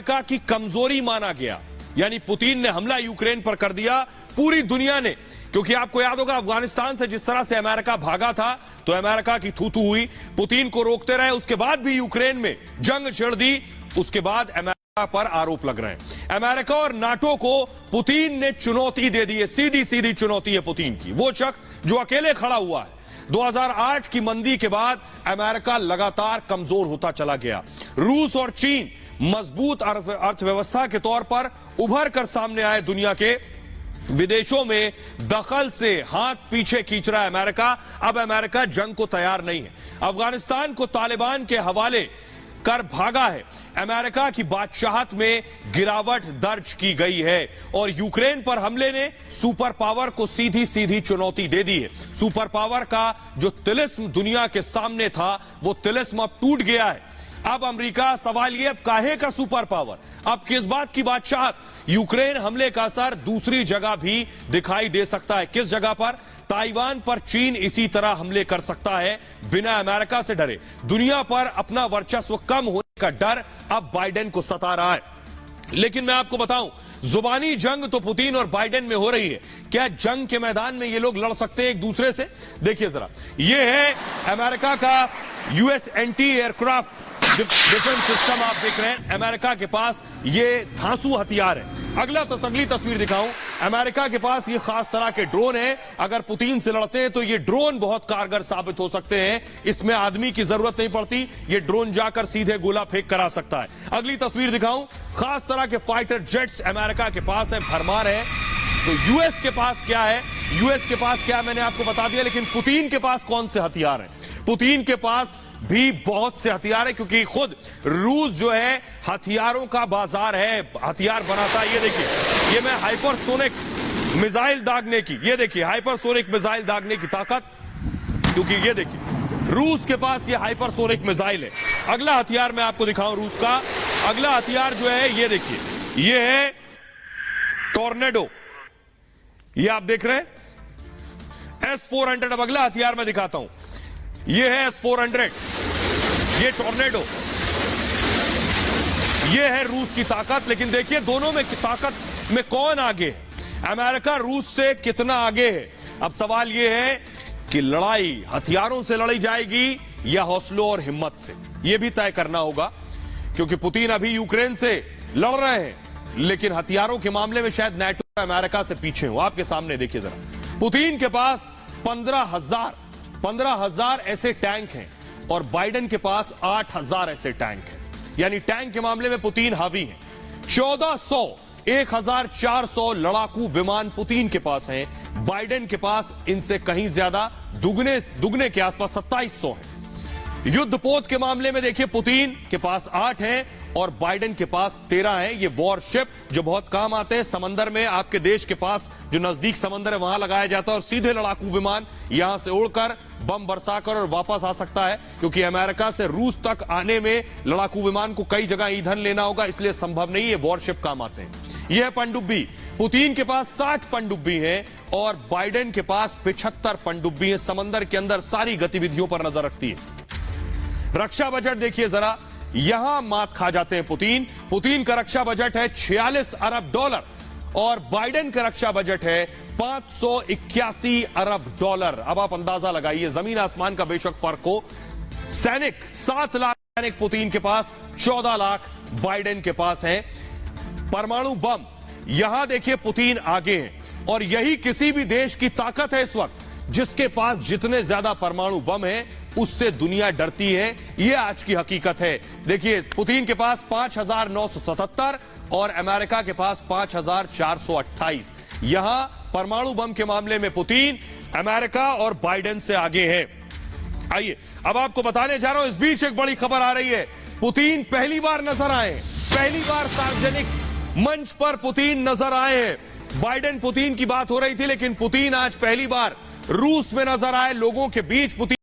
America की कमजोरी माना गया। यानी पुतिन ने हमला यूक्रेन पर कर दिया, पूरी दुनिया ने, क्योंकि आपको याद होगा अफगानिस्तान से जिस तरह से अमेरिका भागा था तो अमेरिका की थू थू हुई, पुतिन को रोकते रहे, उसके बाद भी यूक्रेन में जंग छिड़ दी, उसके बाद अमेरिका पर आरोप लग रहे हैं। अमेरिका और नाटो को पुतिन ने चुनौती दे दी है, सीधी सीधी चुनौती है पुतिन की। वो शख्स जो अकेले खड़ा हुआ है। 2008 की मंदी के बाद अमेरिका लगातार कमजोर होता चला गया। रूस और चीन मजबूत अर्थव्यवस्था के तौर पर उभर कर सामने आए। दुनिया के विदेशों में दखल से हाथ पीछे खींच रहा है अमेरिका। अब अमेरिका जंग को तैयार नहीं है। अफगानिस्तान को तालिबान के हवाले कर भागा है। अमेरिका की बादशाहत में गिरावट दर्ज की गई है और यूक्रेन पर हमले ने सुपर पावर को सीधी सीधी चुनौती दे दी है। सुपर पावर का जो तिलिस्म दुनिया के सामने था, वो तिलिस्म अब टूट गया है। अब अमेरिका, सवाल ये, अब काहे का सुपर पावर, अब किस बात की बादशाहत? यूक्रेन हमले का असर दूसरी जगह भी दिखाई दे सकता है। किस जगह पर? ताइवान पर चीन इसी तरह हमले कर सकता है बिना अमेरिका से डरे। दुनिया पर अपना वर्चस्व कम होने का डर अब बाइडेन को सता रहा है। लेकिन मैं आपको बताऊं, जुबानी जंग तो पुतिन और बाइडेन में हो रही है। क्या जंग के मैदान में ये लोग लड़ सकते हैं एक दूसरे से? देखिए जरा, ये है अमेरिका का US anti aircraft defence system. आप देख रहे हैं अमेरिका के पास ये धांसू हथियार है। अगली तस्वीर दिखाऊं, अमेरिका के पास ये खास तरह के ड्रोन है। अगर पुतिन से लड़ते हैं तो ये ड्रोन बहुत कारगर साबित हो सकते हैं। इसमें आदमी की जरूरत नहीं पड़ती, ये ड्रोन जाकर सीधे गोला फेंक करा सकता है। अगली तस्वीर दिखाऊं, खास तरह के फाइटर जेट्स अमेरिका के पास है, भरमार है। तो यूएस के पास क्या है? यूएस के पास क्या, मैंने आपको बता दिया। लेकिन पुतिन के पास कौन से हथियार हैं? पुतिन के पास भी बहुत से हथियार है, क्योंकि खुद रूस जो है हथियारों का बाजार है, हथियार बनाता है। ये देखिए, ये मैं हाइपरसोनिक मिसाइल दागने की, ये देखिए हाइपरसोनिक मिसाइल दागने की ताकत, क्योंकि ये देखिए रूस के पास ये हाइपरसोनिक मिसाइल है। अगला हथियार मैं आपको दिखाऊं रूस का। अगला हथियार जो है ये देखिए, ये है टॉर्नेडो, ये आप देख रहे हैं S-400। अब अगला हथियार मैं दिखाता हूं, ये है S-400, ये टॉर्नेडो, ये है रूस की ताकत। लेकिन देखिए दोनों में ताकत में कौन आगे है? अमेरिका रूस से कितना आगे है? अब सवाल ये है कि लड़ाई हथियारों से लड़ी जाएगी या हौसलों और हिम्मत से, यह भी तय करना होगा। क्योंकि पुतिन अभी यूक्रेन से लड़ रहे हैं, लेकिन हथियारों के मामले में शायद नाटो अमेरिका से पीछे हो। आपके सामने देखिए जरा, पुतिन के पास 15,000 ऐसे टैंक हैं और बाइडेन के पास 8,000 ऐसे टैंक हैं। यानी टैंक के मामले में पुतिन हावी है। 1,400 लड़ाकू विमान पुतिन के पास हैं, बाइडेन के पास इनसे कहीं ज्यादा, दुगने के आसपास 2,700 हैं। युद्धपोत के मामले में देखिए, पुतिन के पास 8 हैं और बाइडेन के पास 13 हैं। ये वॉरशिप जो बहुत काम आते हैं समंदर में, आपके देश के पास जो नजदीक समंदर है वहां लगाया जाता है और सीधे लड़ाकू विमान यहां से उड़कर बम बरसाकर और वापस आ सकता है। क्योंकि अमेरिका से रूस तक आने में लड़ाकू विमान को कई जगह ईंधन लेना होगा, इसलिए संभव नहीं है। वॉरशिप काम आते हैं। यह है पनडुब्बी, पुतिन के पास 60 पनडुब्बी हैं और बाइडेन के पास 75 पनडुब्बी हैं। समंदर के अंदर सारी गतिविधियों पर नजर रखती है। रक्षा बजट देखिए जरा, यहां मात खा जाते हैं पुतिन। पुतिन का रक्षा बजट है $46 अरब और बाइडेन का रक्षा बजट है $581 अरब। अब आप अंदाजा लगाइए, जमीन आसमान का बेशक फर्क हो। सैनिक 7 लाख सैनिक पुतिन के पास, 14 लाख बाइडेन के पास हैं। परमाणु बम, यहां देखिए पुतिन आगे हैं और यही किसी भी देश की ताकत है इस वक्त। जिसके पास जितने ज्यादा परमाणु बम हैं, उससे दुनिया डरती है। यह आज की हकीकत है। देखिए पुतिन के पास 5,977 और अमेरिका के पास 5,428। यहां परमाणु बम के मामले में पुतिन अमेरिका और बाइडेन से आगे है। आइए अब आपको बताने जा रहा हूं, इस बीच एक बड़ी खबर आ रही है। पुतिन पहली बार नजर आए, पहली बार सार्वजनिक मंच पर पुतिन नजर आए हैं। बाइडेन पुतिन की बात हो रही थी, लेकिन पुतिन आज पहली बार रूस में नजर आए, लोगों के बीच पुतिन